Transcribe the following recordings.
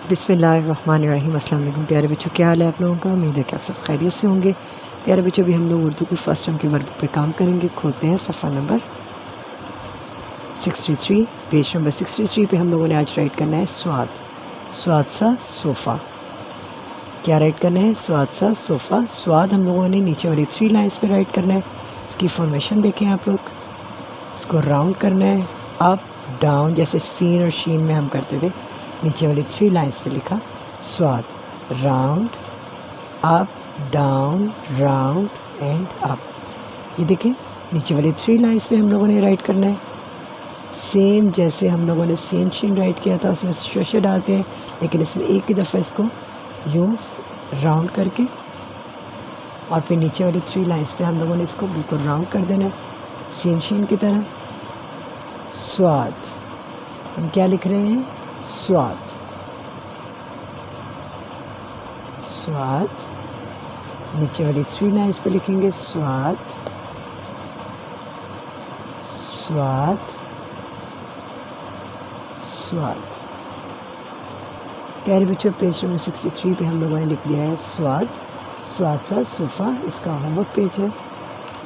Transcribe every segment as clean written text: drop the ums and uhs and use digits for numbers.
बिस्मिल्लाहिर्रहमानिर्रहीम। अस्सलाम वालेकुम प्यारे बच्चों, क्या हाल है आप लोगों का। उम्मीद है कि आप सब खैरियत से होंगे। प्यारे बच्चों, भी हम लोग उर्दू की फर्स्ट टर्म की वर्कबुक पे काम करेंगे। खोलते हैं सफ़ा नंबर 63, पेज नंबर 63 पे हम लोगों ने आज राइट करना है स्वाद। स्वाद सा सोफ़ा। क्या राइट करना है? स्वाद सा सोफ़ा। स्वाद हम लोगों ने नीचे वाली 3 लाइन्स पे राइट करना है। इसकी फॉर्मेशन देखें आप लोग। इसको राउंड करना है, अप डाउन, जैसे सीन और शीन में हम करते थे। नीचे वाली 3 लाइन्स पे लिखा स्वाद, round, up down, round and up. ये देखें नीचे वाली 3 लाइन्स पे हम लोगों ने राइट करना है। सेम जैसे हम लोगों ने सीन शीन राइट किया था, उसमें शोशे डालते हैं, लेकिन इसमें एक ही दफ़ा इसको यूँ राउंड करके और फिर नीचे वाली 3 लाइन्स पे हम लोगों ने इसको बिल्कुल राउंड कर देना है सीन शीन की तरह। स्वाद, हम क्या लिख रहे हैं? स्वाद। स्वाद, नीचे वाली 3 लाइन्स पे लिखेंगे स्वाद, स्वाद, स्वाद। प्यारे बच्चों, पेज नंबर 63 पे हम लोगों ने लिख दिया है स्वाद। स्वाद सा सोफ़ा, इसका होमवर्क पेज है,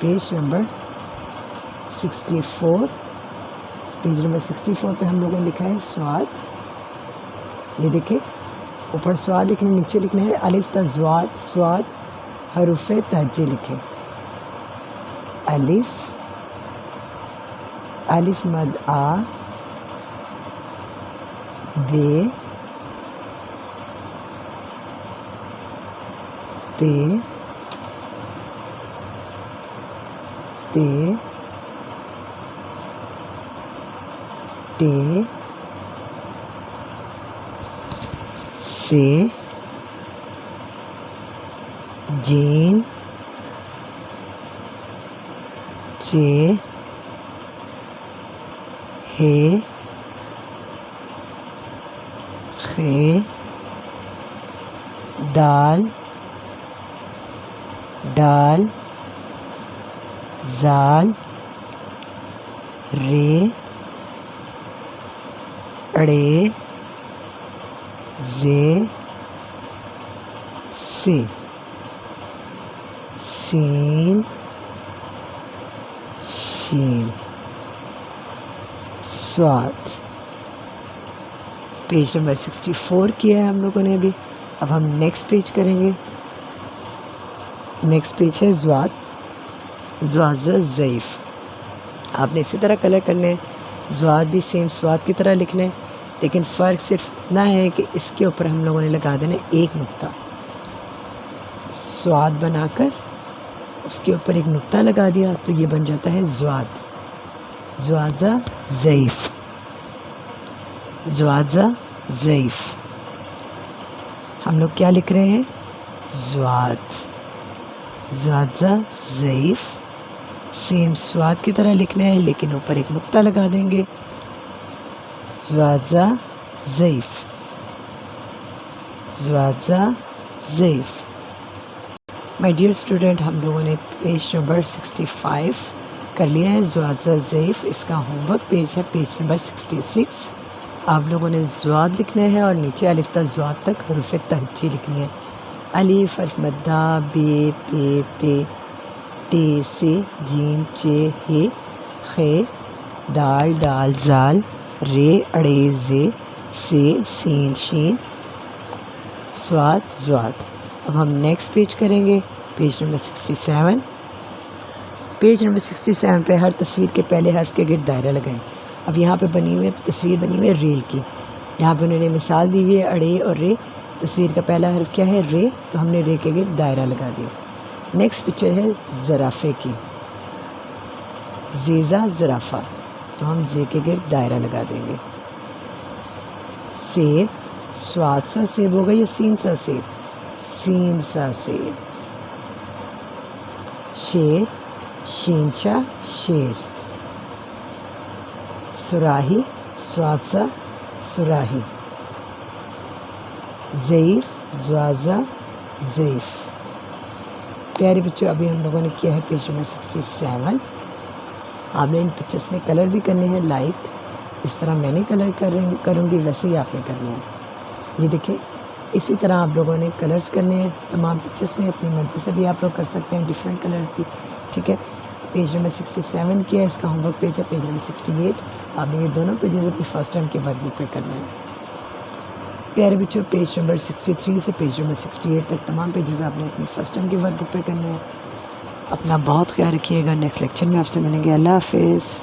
पेज नंबर 64। पेज नंबर 64 पे हम लोगों ने लिखा है स्वाद। ये देखिए ऊपर स्वाद लिखना, नीचे लिखना है अलिफ ता ज़्वाद, स्वाद हरूफ तहज्जे लिखे। अलिफ, अलिफ मद आ, बे, पे, ते, टे, से, जीन, चे, हे, खे, दाल, डाल, जाल, रे, अड़े, जे, से, सीन, शीन। स्वाद। पेज नंबर 64 किया है हम लोगों ने अभी। अब हम नेक्स्ट पेज करेंगे। नेक्स्ट पेज है ज़्वाद। ज़्वाद ज़ईफ़। आपने इसी तरह कलर करने हैं। ज़्वाद भी सेम स्वाद की तरह लिखना है, लेकिन फ़र्क सिर्फ इतना है कि इसके ऊपर हम लोगों ने लगा देना एक नुक्ता। स्वाद बनाकर उसके ऊपर एक नुक्ता लगा दिया तो ये बन जाता है ज़्वाद। ज़्वाज़ा ज़ईफ़, ज़्वाज़ा ज़ईफ़। हम लोग क्या लिख रहे हैं? ज़्वाद। ज़्वाज़ा ज़ईफ़, सेम स्वाद की तरह लिखना है, लेकिन ऊपर एक नुक्ता लगा देंगे। ज़्वाज़ा ज़ईफ़, ज़्वाज़ा ज़ईफ़। माय डियर स्टूडेंट, हम लोगों ने पेज नंबर 65 कर लिया है ज़्वाज़ा ज़ईफ़। इसका होमवर्क पेज है, पेज नंबर 66। आप लोगों ने ज़्वाद लिखना है और नीचे अलिफ ता ज़्वाद तक हरूफ तहज्जी लिखनी है। अलिफ, अलिफ मद्दा, बे, पे, ते, टे, से, जीम, चे, हे, खे, दाल, डाल, जाल, रे, अड़े, जे, से, सीन, शीन। स्वाद, ज़्वाद। अब हम नेक्स्ट पेज करेंगे, पेज नंबर 67। पेज नंबर 67 पे हर तस्वीर के पहले हर्फ के गिर्द दायरा लगाएं। अब यहाँ पे बनी हुई तस्वीर बनी हुई है रेल की। यहाँ पे उन्होंने मिसाल दी हुई है अड़े और रे। तस्वीर का पहला हर्फ क्या है? रे, तो हमने रे के गिर्द दायरा लगा दिया। नेक्स्ट पिक्चर है ज़राफ़े की। ज़ेज़ा ज़राफ़ा, तो हम जे के गिर्द दायरा लगा देंगे। सेब, स्वाद सा सेब होगा या सीन सा सेब? सीन सा सेब। शेर, शीनशा शेर। सुराही, स्वाद सा सुराही। ज़ईफ़, ज़्वाज़ा ज़ईफ़। प्यारे बच्चों, अभी हम लोगों ने किया है पेज नंबर 67। आपने इन पिक्चर्स में कलर भी करने हैं, लाइक इस तरह मैंने कलर करूँगी वैसे ही आपने करना है। یہ دیکھیں اسی طرح آپ لوگوں نے کلرز کرنے ہیں تمام پکچرس میں، اپنی مرضی سے بھی آپ لوگ کر سکتے ہیں ڈفرینٹ کلر کی، ٹھیک ہے۔ پیج نمبر 67 کیا ہے، اس کا ہوم ورک پیج ہے پیج نمبر 68۔ آپ نے یہ دونوں پیجز اپنی فرسٹ ٹرم کے ورک بک پہ کرنا ہے پیارے بچوں۔ پیج نمبر 63 سے پیج نمبر 68 تک تمام پیجز آپ نے اپنی فرسٹ ٹرم کے ورک بک پہ کرنا ہے۔ اپنا بہت خیال رکھیے گا، نیکسٹ لیکچر میں آپ سے ملیں گے، اللہ حافظ۔